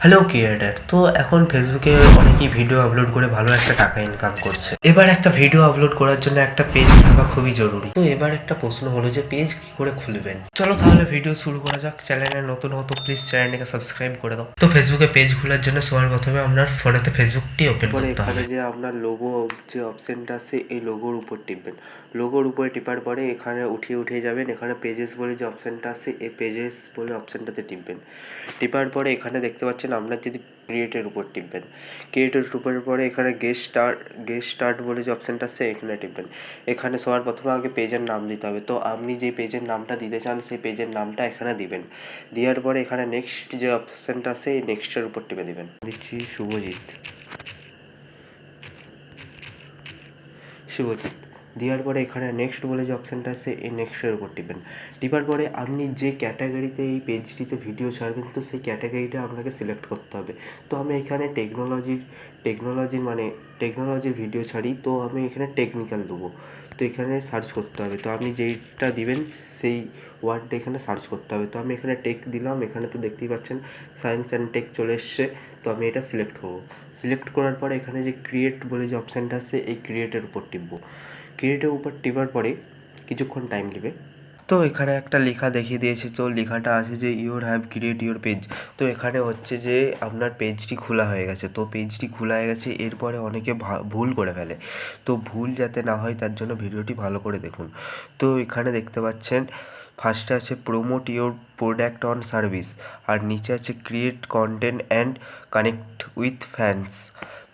Hello creator, তো এখন ফেসবুকে অনেকেই ভিডিও আপলোড করে ভালো একটা টাকা ইনকাম করছে। এবার একটা ভিডিও আপলোড করার জন্য একটা পেজ থাকা খুবই জরুরি। তো এবার একটা প্রশ্ন হলো যে পেজ কি করে খুলবেন। চলো তাহলে ভিডিও শুরু করা যাক। চ্যানেলে নতুন হতো প্লিজ চ্যানেলটাকে সাবস্ক্রাইব করে দাও। তো ফেসবুকে পেজ খোলার জন্য সবার প্রথমে আপনার ফোনেতে ফেসবুকটি ওপেন করতে হবে। যে আপনার লোগো যে অপশনটা আছে এই লোগোর উপর টিপবেন। লোগোর উপরে টিপার পরে এখানে উঠিয়ে যাবেন। এখানে পেজেস বলে যে অপশনটা আছে এই পেজেস বলে অপশনটাতে টিপবেন। টিপার পরে এখানে দেখতে পাচ্ছেন আপনার যদি ক্রিয়েটের উপর টিপবেন। ক্রিয়েটের উপরের পরে এখানে গেস্ট স্টার্ট বলে যে অপশানটা আছে এখানে টিপবেন। এখানে সবার প্রথমে আগে পেজের নাম দিতে হবে। তো আপনি যে পেজের নামটা দিতে চান সেই পেজের নামটা এখানে দিবেন। দেওয়ার পরে এখানে নেক্সট যে অপশানটা আছে এই নেক্সটের উপর টিপে দিবেন। দিচ্ছি শুভজিৎ। দেওয়ার পরে এখানে নেক্সট বলে যে অপশানটা আছে এই নেক্সটের উপর টিপবেন। টিপার পরে আপনি যে ক্যাটাগরিতে এই পেজটিতে ভিডিও ছাড়বেন তো সেই ক্যাটাগরিটা আপনাকে সিলেক্ট করতে হবে। তো আমি এখানে টেকনোলজির ভিডিও ছাড়ি, তো আমি এখানে টেকনিক্যাল দেবো। তো এখানে সার্চ করতে হবে। তো আপনি যেইটা দিবেন সেই ওয়ার্ডটা এখানে সার্চ করতে হবে। তো আমি এখানে টেক দিলাম। এখানে তো দেখতেই পাচ্ছেন সায়েন্স অ্যান্ড টেক চলে এসছে। তো আমি এটা সিলেক্ট করবো। সিলেক্ট করার পরে এখানে যে ক্রিয়েট বলে যে অপশানটা আছে এই ক্রিয়েটের উপর টিপবো। ক্রিয়েটের উপর টিপার পরে কিছুক্ষণ টাইম নেবে। তো এখানে একটা লেখা দেখিয়ে দিয়েছে। তো লেখাটা আছে যে your have create your page. তো এখানে হচ্ছে যে আপনার পেজটি খোলা হয়ে গেছে। তো পেজটি খোলা হয়ে গেছে, এরপরে অনেকে ভুল করে ফেলে। তো ভুল যাতে না হয় তার জন্য ভিডিওটি ভালো করে দেখুন। তো এখানে দেখতে পাচ্ছেন ফার্স্টে আছে promote your product on service, আর নিচে আছে create content and connect with fans.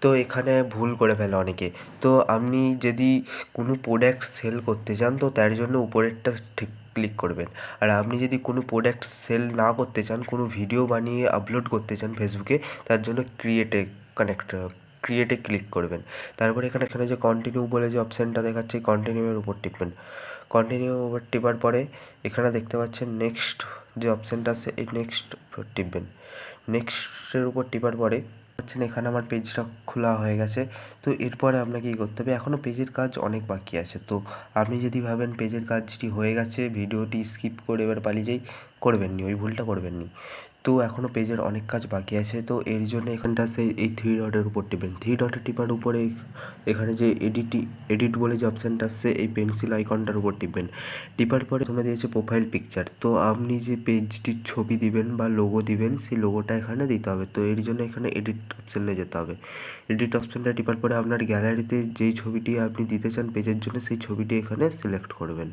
তো এখানে ভুল করে ফেলে অনেকে। তো আপনি যদি কোনো প্রোডাক্ট সেল করতে চান তো তার জন্য উপরেরটা ঠিক ক্লিক করবেন। আর আপনি যদি কোনো প্রোডাক্ট সেল না করতে চান, কোনো ভিডিও বানিয়ে আপলোড করতে চান ফেসবুকে, তার জন্য ক্রিয়েটে ক্লিক করবেন। তারপরে এখানে যে কন্টিনিউ বলে যে অপশানটা দেখাচ্ছে কন্টিনিউয়ের উপর টিপবেন। কন্টিনিউ উপর টিপার পরে এখানে দেখতে পাচ্ছেন নেক্সট যে অপশানটা আছে এই নেক্সট উপর টিপবেন। নেক্সটের উপর টিপার পরে পাচ্ছেন এখানে আমার পেজটা খোলা হয়ে গেছে। তো এরপরে আপনাকে কী করতে হবে, এখনও পেজের কাজ অনেক বাকি আছে। তো আপনি যদি ভাবেন পেজের কাজটি হয়ে গেছে, ভিডিওটি স্কিপ করে এবার পালিয়ে যাই, করবেন নি, ওই ভুলটা করবেন নি। তো এখনও পেজের অনেক কাজ বাকি আছে। তো এর জন্য এখানটা সেই এই থ্রি ডটের উপর টিপবেন। থ্রি ডটের টিপার উপরে এখানে যে এডিট বলে যে অপশানটা আসছে এই পেন্সিল আইকনটার উপর টিপবেন। টিপার পরে প্রথমে দিয়েছে প্রোফাইল পিকচার। তো আপনি যে পেজটির ছবি দিবেন বা লোগো দিবেন সেই লোগোটা এখানে দিতে হবে। তো এর জন্য এখানে এডিট অপশানে যেতে হবে। এডিট অপশানটা টিপার পরে আপনার গ্যালারিতে যেই ছবিটি আপনি দিতে চান পেজের জন্য সেই ছবিটি এখানে সিলেক্ট করবেন।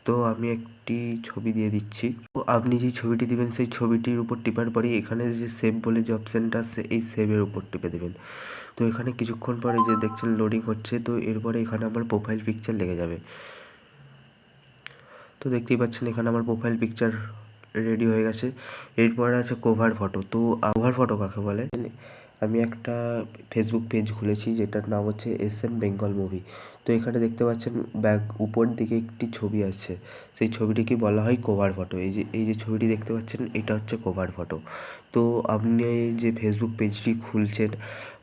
তো আমি একটি ছবি দিয়ে দিচ্ছি। তো আপনি যেই ছবিটি দিবেন সেই ছবিটির উপর টিপার পরে এখানে যে সেভ বলে যে অপশানটা আছে এই সেভের উপর টিপে দেবেন। তো এখানে কিছুক্ষণ পরে যে দেখছেন লোডিং হচ্ছে, তো এরপরে এখানে আমার প্রোফাইল পিকচার লেগে যাবে। তো দেখতেই পাচ্ছেন এখানে আমার প্রোফাইল পিকচার রেডি হয়ে গেছে। এরপরে আছে কভার ফটো। তো কভার ফটো কাকে বলে, আমি একটা ফেসবুক পেজ খুলেছি যেটার নাম হচ্ছে এসএন বেঙ্গল মুভি। তো এখানে দেখতে পাচ্ছেন উপর দিকে একটি ছবি আছে, সেই ছবিটিকে বলা হয় কভার ফটো। এই যে ছবিটি দেখতে পাচ্ছেন এটা হচ্ছে কভার ফটো। তো আপনি যে ফেসবুক পেজটি খুলছেন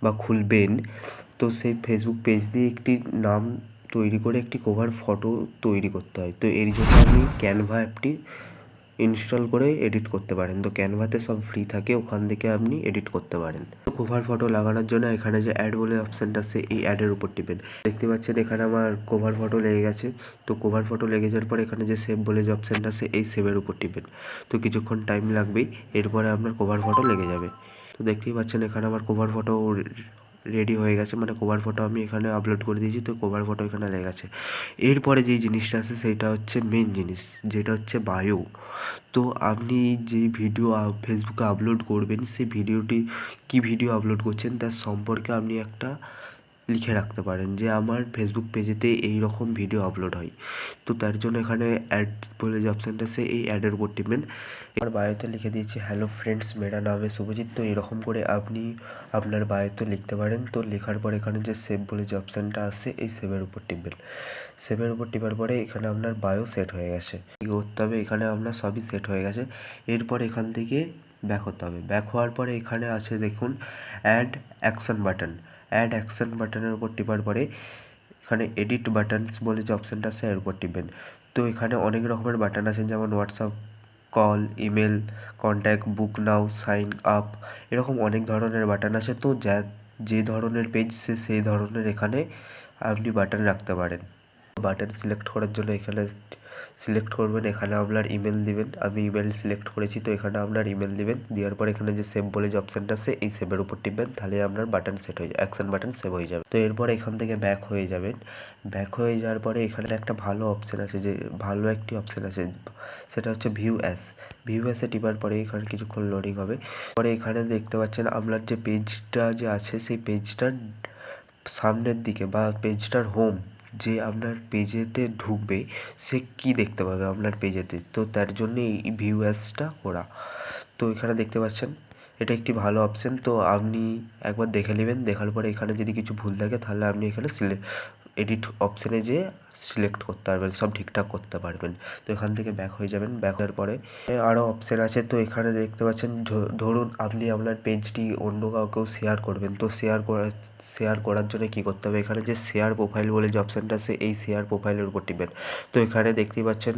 বা খুলবেন, তো সেই ফেসবুক পেজ দিয়ে একটি নাম তৈরি করে একটি কভার ফটো তৈরি করতে হয়। তো এর জন্য আপনি ক্যানভা অ্যাপটি ইনস্টল করে এডিট করতে পারেন। তো ক্যানভাতে সব ফ্রি থাকে, ওখান থেকে আপনি এডিট করতে পারেন। তো কভার ফটো লাগানোর জন্য এখানে যে অ্যাড বলে অপশানটা আছে এই অ্যাডের উপর টিপেন। দেখতে পাচ্ছেন এখানে আমার কভার ফটো লেগে গেছে। তো কভার ফটো লেগে যাওয়ার পর এখানে যে সেভ বলে যে অপশানটা আছে এই সেভের উপর টিপেন। তো কিছুক্ষণ টাইম লাগবেই, এরপরে আপনার কভার ফটো লেগে যাবে। তো দেখতেই পাচ্ছেন এখানে আমার কভার ফটো রেডি হয়ে গেছে, মানে কভার ফটো আমি এখানে আপলোড করে দিয়েছি। তো কভার ফটো এখানে লেগে গেছে। এরপরে যেই জিনিসটা আছে সেইটা হচ্ছে মেন জিনিস, যেটা হচ্ছে বায়ো। তো আপনি যেই ভিডিও ফেসবুকে আপলোড করবেন সেই ভিডিওটি কী ভিডিও আপলোড করছেন তার সম্পর্কে আপনি একটা লিখে রাখতে পারেন যে আমার ফেসবুক পেজেতে এই রকম ভিডিও আপলোড হয়। তো তার জন্য এখানে অ্যাড বলে যে অপশানটা আছে এই অ্যাডের উপর টিপবেন। এবার বায়োতে লিখে দিয়েছি হ্যালো ফ্রেন্ডস মেরা নাম है শুভজিৎ। তো এরকম করে আপনি আপনার বায়োতে লিখতে পারেন। তো লেখার পর এখানে যে সেভ বলে যে অপশানটা আছে এই সেভের উপর টিপবেন। সেভের উপর টিপার পরে এখানে আপনার বায়ো সেট হয়ে গেছে। কী করতে হবে, এখানে আপনার সবই সেট হয়ে গেছে। এরপর এখান থেকে ব্যাক হতে হবে। ব্যাক হওয়ার পরে এখানে আছে দেখুন add action button. Add action বাটনের উপর টিপার পরে এখানে এডিট বাটনস বলে যে অপশানটা আছে এর উপর টিপবেন। তো এখানে অনেক রকমের বাটন আছে, যেমন হোয়াটসঅ্যাপ কল, ইমেল, কন্ট্যাক্ট, বুক নাও, সাইন আপ, এরকম অনেক ধরনের বাটন আছে। তো যে ধরনের পেজ সেই ধরনের এখানে আপনি বাটন রাখতে পারেন। বাটন সিলেক্ট করার জন্য এখানে সিলেক্ট করবেন, এখানে আপনার ইমেল দিবেন। আমি ইমেল সিলেক্ট করেছি, তো এখানে আপনার ইমেল দিবেন। দেওয়ার পর এখানে যে সেভ বলে যে অপশানটা আছে, এই সেভের উপর টিপবেন, তাহলে আপনার বাটন সেট হয়ে যাবে, অ্যাকশন বাটন সেভ হয়ে যাবে। তো এরপর এখান থেকে ব্যাক হয়ে যাবেন। ব্যাক হয়ে যাওয়ার পরে এখানে একটা ভালো অপশান আছে, যে ভালো একটি অপশান আছে, সেটা হচ্ছে ভিউ অ্যাস। ভিউ অ্যাসে টিপার পরে এখানে কিছুক্ষণ লোডিং হবে। পরে এখানে দেখতে পাচ্ছেন আপনার যে পেজটা যে আছে, সেই পেজটার সামনের দিকে বা পেজটার হোম, যে আপনার পেজেতে ঢুকবে সে কি দেখতে পাবে আপনার পেজেতে। তো তার জন্যে এই ভিউ অ্যাসটা করা। তো এখানে দেখতে পাচ্ছেন এটা একটি ভালো অপশান। তো আপনি একবার দেখে নেবেন, দেখার পরে এখানে যদি কিছু ভুল থাকে তাহলে আপনি এখানে এডিট অপশানে যেয়ে সিলেক্ট করতে পারবেন, সব ঠিকঠাক করতে পারবেন। তো এখান থেকে ব্যাক হয়ে যাবেন। ব্যাক হওয়ার পরে আরও অপশান আছে। তো এখানে দেখতে পাচ্ছেন ধরুন আপনি আপনার পেজটি অন্য কাউকেও শেয়ার করবেন। তো শেয়ার করার জন্য কী করতে হবে, এখানে যে শেয়ার প্রোফাইল বলে যে অপশানটা আছে, এই শেয়ার প্রোফাইলের উপর টিপবেন। তো এখানে দেখতেই পাচ্ছেন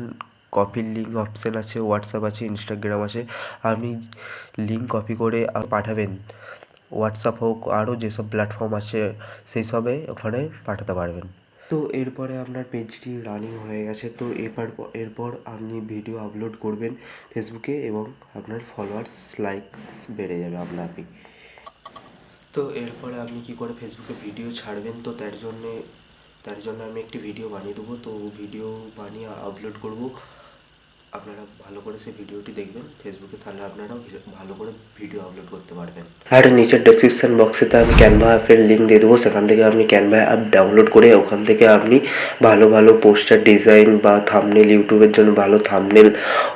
কপির লিঙ্ক অপশান আছে, হোয়াটসঅ্যাপ আছে, ইনস্টাগ্রাম আছে। আপনি লিঙ্ক কপি করে পাঠাবেন, হোয়াটসঅ্যাপ হোক, আরও যেসব প্ল্যাটফর্ম আছে সেই সবে ওখানে পাঠাতে পারবেন। তো এরপরে আপনার পেজটি রানিং হয়ে গেছে। তো এরপর আপনি ভিডিও আপলোড করবেন ফেসবুকে, এবং আপনার ফলোয়ার্স লাইকস বেড়ে যাবে আপনারই। তো এরপরে আপনি কী করে ফেসবুকে ভিডিও ছাড়বেন, তো তার জন্য আমি একটি ভিডিও বানিয়ে দেবো। তো ভিডিও বানিয়ে আপলোড করব। আপনারা ভালো করে সেই ভিডিওটি দেখবেন ফেসবুকে, তাহলে আপনারাও ভালো করে ভিডিও আপলোড করতে পারবেন। আর নিচের ডেসক্রিপশান বক্সেতে আমি ক্যানভা অ্যাপের লিঙ্ক দিয়ে দেবো, সেখান থেকে আপনি ক্যানভা অ্যাপ ডাউনলোড করে ওখান থেকে আপনি ভালো ভালো পোস্টার ডিজাইন বা থাম্বনেল, ইউটিউবের জন্য ভালো থাম্বনেল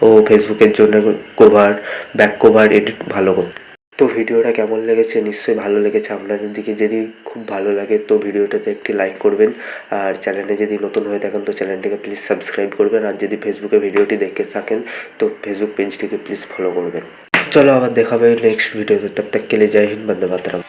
ও ফেসবুকের জন্য ব্যাক কভার এডিট ভালো করতে। তো ভিডিওটা কেমন লেগেছে, নিশ্চয়ই ভালো লেগেছে আপনাদের দিকে। যদি খুব ভালো লাগে তো ভিডিওটাতে একটি লাইক করবেন, আর চ্যানেলে যদি নতুন হয়ে থাকেন তো চ্যানেলটিকে প্লিজ সাবস্ক্রাইব করবেন। আর যদি ফেসবুকে ভিডিওটি দেখে থাকেন তো ফেসবুক পেজটিকে প্লিজ ফলো করবেন। চলো আবার দেখা হবে নেক্সট ভিডিওতে, তব তক के लिए जय हिंद, वंदे मातरम।